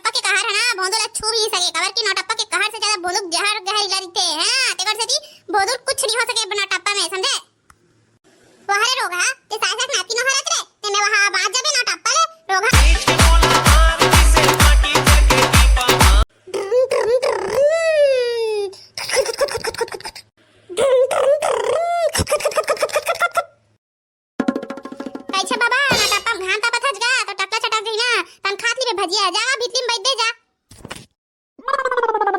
नौटप्पा के कहर है ना भोंदुला छू भी नहीं सके कबर की नौटप्पा के कहर से ज्यादा भोंदुक जहर गहरीला दिखते हैं तेकर से भोंदुल कुछ नहीं हो सके नौटप्पा में समझे वहारे रोगा ते सासक नाती न हरत रे ते मैं वहां बात जबे नौटप्पा ले रोगा अच्छा बाबा नौटप्पा घांता पथज गा तो टकला चटक गई ना तन खात ली भजिया जावा भीतली में बैठ दे जा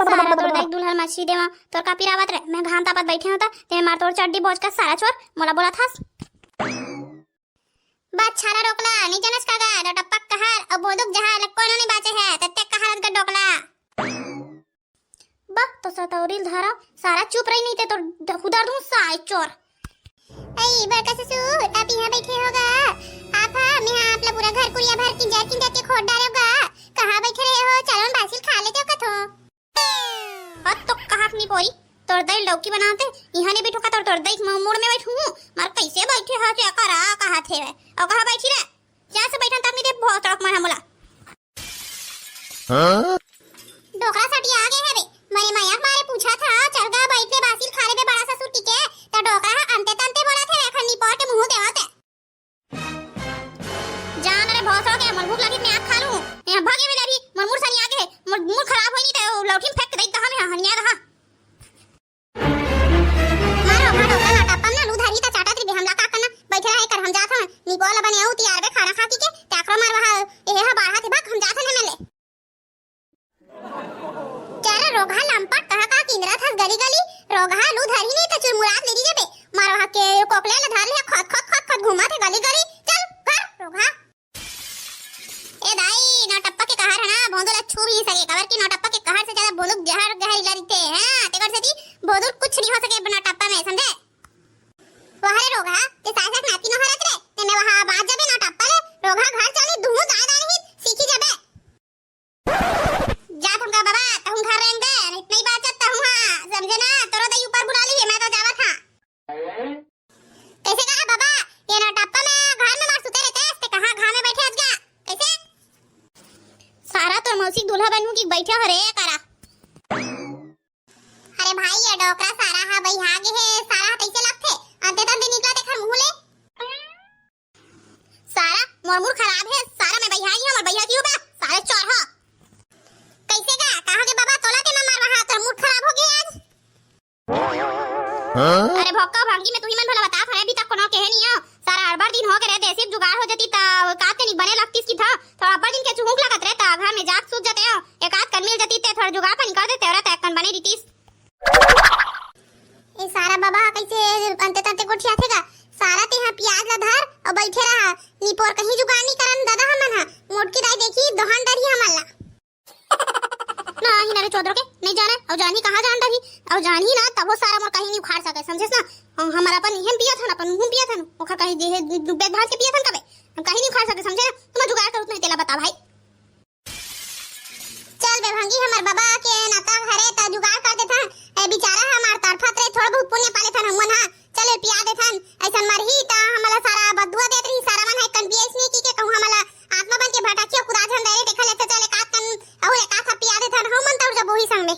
सारा तोर देख दुल्हन मछली देवा तोर का पिरावत रे मैं घांता पत बैठे होता ते मार तोर चड्डी बोझ का सारा चोर मोला बोला थास बात छारा रोकला नहीं जनस कागा नौटप्पा कहर अब बोदुक जहां लग कोनो नहीं बाचे है तत्ते कहरत का डोकला बा तो सतौरील धारा सारा चुप रही नहीं ते तो खुदार दूं साय चोर ऐ बड़का ससुर आप यहाँ बैठे होगा आप मैं आप ला पूरा घर कुरिया भर की जाके खोद डालोगा कहाँ बैठे रहे हो चलो बासिल खा लेते हो कथो अब तो कहाँ नहीं पोरी तोर दई लौकी बनाते यहाँ नहीं बैठो का तोर दई मोड़ में बैठूं मार कैसे बैठे हो क्या करा कहाँ थे और कहाँ बैठी रे क्या से बैठा तब नहीं दे बहुत तड़क मैं बोला डोकरा सटी आ गए है बे मेरी माया मारे पूछा था चलगा बैठे बासिल खा ले बे बड़ा ससुर टिके तो डोकरा अंते तंते बोला थे खन्नी पोट मुंह देवाते जान रे बहुत हो गया मन भूख लगी मैं आँख खा लूं यहां भागे में लगी मन मुड़ सनी आगे मुड़ मुड़ खराब होई नहीं तो लौठी फेंक दे कहां में हनिया रहा मारो भाड़ो का नौटप्पा ना लूधारी ता चाटा त्रि हमला का करना बैठे रहे कर हम जात हन निपोला बने आऊ तैयार बे खाना खा के ताकरो मार वहां एहा बाढ़ा थे भाग हम जात हन मेले चारा रोगा लंपट कहा का किंद्रा था गली गली रोगा लूधारी नहीं तो चुरमुरात ले दी जबे मार वहां के कोकले ल धार ले खत घुमा थे गली गली चल कर रोगा ए दाई नौटप्पा के कहर है ना भोंदुला छू भी नहीं सके कबर की नौटप्पा के कहर से ज्यादा भोंदुक जहर गहरीला दिखते हैं तेकर से भोंदुल कुछ नहीं हो सके नौटप्पा में समझे वहारे रोगा ते सासक नाती न हरत रे ते मैं वहां बात जबे नौटप्पा ले रोगा घर चली दूह दादा नहीं सीखी जबे जा तुमका बाबा तुम घर रहेंगे नहीं बात करता हूं हां समझे ना तोरो दई ऊपर बुला ली मैं तो जावा था कैसे कहा बाबा ये नौटप्पा में घर में मार सुते रहते ते कहां घर में बैठे आज का कैसे सारा तो मौसी दूल्हा बनू की बैठे हो रे करा अरे भाई ये डोकरा सारा हा भाई आगे है सारा कैसे लगथे अंते तंते निकला देखा मुंह ले सारा मोर खराब है सारा मैं भैया ही हूं और भैया की हूं बा सारे चोर हो कैसे का कहां के बाबा तोला ते न मार वहां तो मूड खराब हो गया आज अरे भक्का भांगी में तू ही मन भला बता खरे अभी तक कोनो कहे नहीं हो सारा अरबार दिन हो गए रे देसी जुगाड़ हो जती ता काते नहीं बने लगती इसकी था थोड़ा अब्बा दिन के चुहुक लगत रे ता घर में जाग सूझ जाते हो एक आध कन मिल जाती ते थोड़ा जुगाड़ पानी कर देते और तक कन बने दीतीस ए सारा बाबा कैसे अंते तंते कोठिया थेगा सारा ते यहां प्याज ला धार और बैठे रहा नीपोर कहीं जुगाड़ नहीं करन दादा हमन हा मोटकी दाई देखी दोहन डरी हमला ना ही ना रे चौधर के नहीं जाने और जानी कहां जान डरी और जानी ना तब वो सारा मोर कहीं नहीं उखाड़ सके समझेस ना हमारा अपन हम पिया था अपन मुंह पिया था ओखा कहीं देह बेद भात के पिया था कबे हम कहीं नहीं उखाड़ सके समझे तुम जुगाड़ कर उतने तेला बता भाई चल बे भंगी हमार बाबा के नाता घरे ता जुगाड़ कर देथा ए बेचारा हमार तरफत रे थोड़ा बहुत पुण्य पाले था हमन हां चले पिया देथन ऐसा मरही ता हमला सारा बदुआ देत रही सारा मन है कन बीएस नहीं की के कहूं हमला आत्मा बन के भटाकिया कुदा झन दे देखा ले चले का कन औ का था पिया देथन हम मन तौर जब वही संग में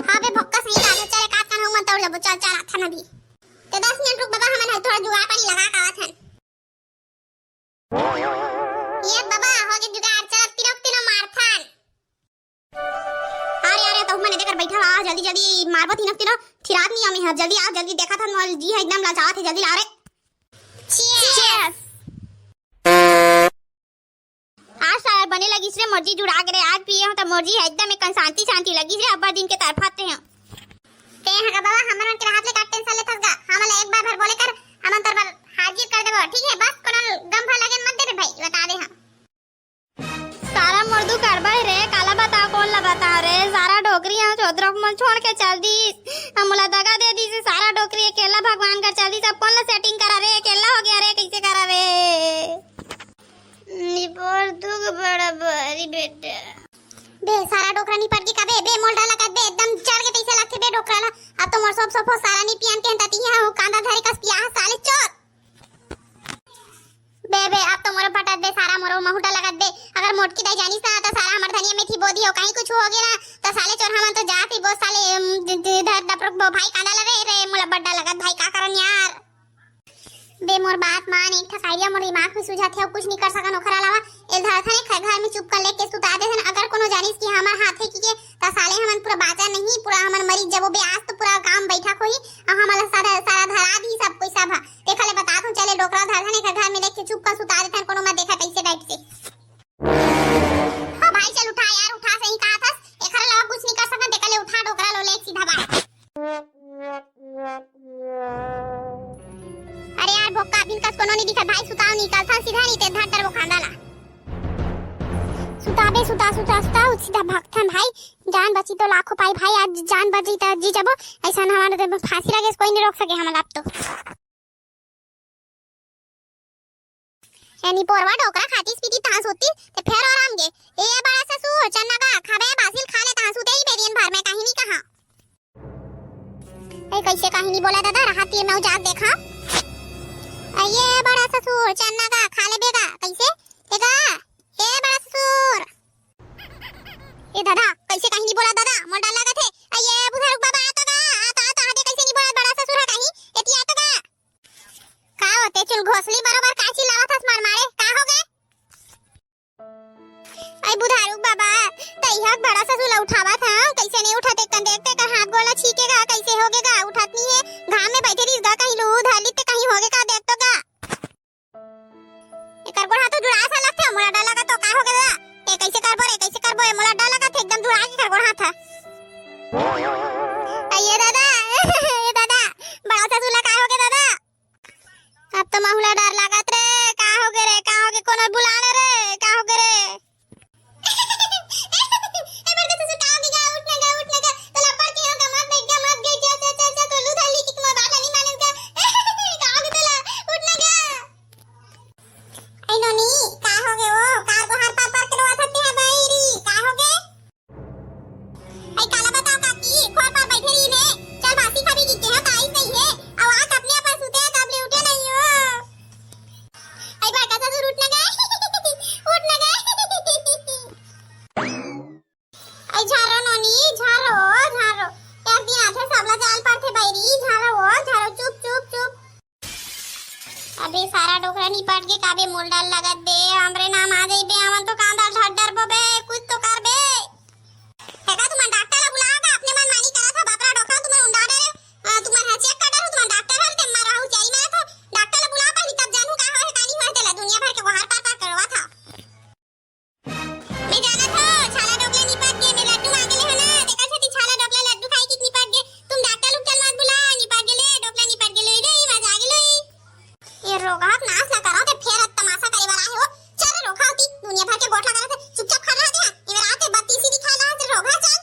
हां बे भक्का सही का चले का कन हम मन तौर जब चल चल था नबी ते 10 मिनट रुक बाबा हमन थोड़ा जुगाड़ पानी लगा का आवत हन ये बाबा हो के जुगाड़ चल तिरक तिनो मारथन अरे तो मैंने देकर बैठा आ जल्दी जल्दी मारबत हिनक तिनो थिरात नहीं आमी है जल्दी आ जल्दी देखा था मोल जी है एकदम लाजावत है जल्दी ला रे चीयर्स आज सारा बने लगी रे मर्जी जुड़ा के रे आज पिए हो तो मर्जी है एकदम एक शांति शांति लगी रे अब्बा दिन के तरफाते हैं ते हगा बाबा हमन के हाथ ले काट टेंशन ले थसगा हमला एक बार भर बोले कर हमन तरबर हाजिर कर देबो ठीक है बस कोनो गम भर लगे मत दे भाई बता दे हम सारा मर्दू करबा रे काला बता कौन ला बता रे सारा डोकरी यहां चौधरक मन छोड़ के चल दी हमला दगा दे दी से सारा डोकरी अकेला भगवान कर चल दी सब कौन ला सेटिंग करा रे अकेला हो गया रे कैसे करा रे निपर दुग बड़ा भारी बेटा बे सारा डोकरा नी पड़ के कबे बे मोल डाला कर बे एकदम चढ़ के पैसे लाथे बे डोकरा ला अब तो मोर सब सारा नी पियन के हंताती है हो कांदा धरे कस पिया साले चोर बे अब तो मोर फटा दे सारा मोर महुटा लगा दे अगर मोटकी दाई जानिस ना त सारा हमर धनिया में थी बोदी हो कहीं कुछ हो गया ना त साले चोर हमन तो जात ही बहुत साले धर भाई कांदा लवे रे मोला बड्डा लगत भाई का करन यार बे मोर बात मान एक ठा आइडिया मोर दिमाग में सुझा थे कुछ नहीं कर सकन ओखरा अलावा ए धर थाने घर में चुप कर लेके सुता दे हन अगर कोनो जानिस कि हमर हाथे की के त साले हमन पूरा बाजा नहीं पूरा हमन मरी जबो बे आज तो पूरा काम बैठा कोई हमला सारा सारा धरा दी सब कोई सब देखा ले बता दूं चले डोकरा धर थाने घर में लेके चुप कर सुता दे कोनो मत देखा कैसे डाइट से हां भाई चल उठा यार उठा सही कहा था एकरा अलावा कुछ नहीं कर सकन देखा ले उठा डोकरा लो ले सीधा बाहर अरे यार भोक्का बिन कस कोनो नहीं दिखा भाई सुताओ निकल था सीधा नहीं ते धर वो खांदाला सुताबे सुता सीधा भागथन भाई जान बची तो लाखों पाई भाई आज जान बची त जी जबो ऐसा हमारे तो फांसी लगे कोई नहीं रोक सके हम आप तो यानी पोरवा डोकरा खातीस पीती तांस होती ते फिर आराम गे ए बड़ा ससुर चन्ना का खाबे बासिल खा ले तांस होते ही बेरियन भर में कहानी कहां ए कैसे कहानी बोला दादा राहती मैं जाग देखा ये बड़ा ससुर चन्ना का खा ले बेगा कैसे देगा ए बड़ा ससुर ए दादा कैसे कहीं नहीं बोला दादा मोर डाल लगा थे ये बुधारुक बाबा आता हाथे कैसे नहीं बोला बड़ा ससुर है कहीं एती आता का होते चुल घोसली बराबर काची लावत हस मार मारे का हो गए आई बुधारुक बाबा तैयार बड़ा ससुर ला उठावा था कैसे नहीं उठाते कन देखते कर हाथ गोला छीकेगा कैसे होगेगा उठात नहीं है घाम में बैठे रहीगा कहीं लू धाली ते कहीं होगेगा देख तो का एकर गोड़ हाथ जुड़ा सा लगथे मोला डाला का तो का हो गया ए कैसे करबो मोला डाला का एकदम जुड़ा के कर गोड़ हाथ ये दादा बड़ा सा झूला का हो गया दादा अब तो माहुला डर लागत रे का हो गए कोनो बुलाने रे का हो गए रे ए बड़का ससुर का हो गया उठने का तो लपड़ के होगा मत बैठ जा मत गई जा तो लू धाली की तुम्हारा बात नहीं मानेगा का हो गया उठने का आई नोनी का हो गए वो कार को हर पार के रोआ थते है भाई री का हो गए आई काला बताओ काकी खोर पर बैठे रही ने चल बासी खा भी गिते है काई नहीं है अब आज अपने आप सुते हैं तब ले उठे नहीं हो आई बड़का ससुर उठने गए आई झारो नोनी झारो एक दिन आथे सबला जाल पर थे बैरी झारो चुप अबे सारा डोकरा निपट के काबे मोल डाल लगत बे हमरे नाम आ जाई बे हमन तो कांदा ढड्डर बे कुछ तो कर बे हेगा तुम डॉक्टर ला बुलाओगा अपने मन मानी करा था बापरा डॉक्टर तुम उंडा डरे तुम है चेक कर डरो तुम डॉक्टर हल ते मारा हूं चाई मैं तो डॉक्टर ला बुला पहले तब जानू का है कानी हुआ तेला दुनिया भर के बाहर पार करवा था मैं जाना था छाला डोकले निपट के मैं लड्डू मांगे ले है ना देखा छती छाला डोकले लड्डू खाई की निपट के तुम डॉक्टर लोग चल मत बुला निपट के ले डोकला निपट के ले रे मजा आ गेलो ये रोगा नाश ना करो ते फिर तमाशा करे वाला है हो चल रोगा होती दुनिया भर के गोठा करे थे चुपचाप खा रहा था ये रात 32 दिखा रहा है रोगा चल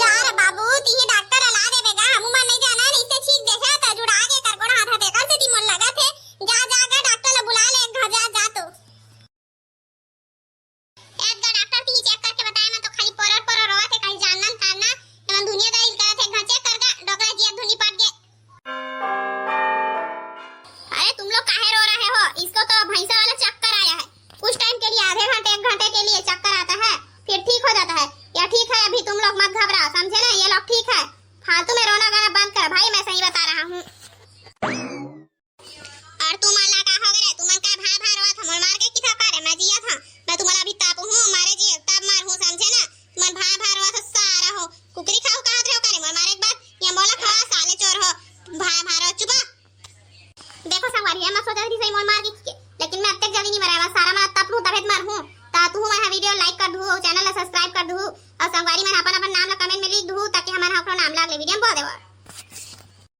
यार बाबू ती डॉक्टर ला देवेगा हम मन नहीं जाना नहीं से ठीक देखा त जुड़ा के कर गोड़ा हाथ देखा से ती मन लगा थे जा डॉक्टर ला बुला ले घर जा तो एक डॉक्टर ती चेक करके बताया मैं तो खाली पर रोवा थे कहीं जानना ताना मन दुनियादारी करे थे घर चेक करके डॉक्टर जी धुनी पड़ गए तुम लोग काहे रो रहे हो इसको तो भैंसा वाला चक्कर आया है कुछ टाइम के लिए आधे घंटे 1 घंटे के लिए चक्कर आता है फिर ठीक हो जाता है या ठीक है अभी तुम लोग मत घबराओ समझे ना ये लोग ठीक है फालतू में रोना गाना बंद कर भाई मैं सही बता रहा हूँ और तुम अल्लाह का हो गए तुम का भा रोआ था मोर मार के किथा करे मैं जिया था मैं तुम्हारा अभी ताप हूँ मारे जी तब मार हूँ समझे ना तुम भा रोआ था सारा हो कुकरी खाओ कहां रहो करे मोर मारे एक बार या मोला खा साले चोर हो भा रो चुप देखो संगवारी मैं सोचा थी सही मोल मार दी लेकिन मैं अब तक जल्दी नहीं मरा सारा मैं तब तबेत मार हूं ता तू हमारा वीडियो लाइक कर दू और चैनल ला सब्सक्राइब कर दू और संगवारी मैं अपन नाम ला कमेंट में लिख दू ताकि हमारा नाम लाग ले वीडियो में बहुत देवा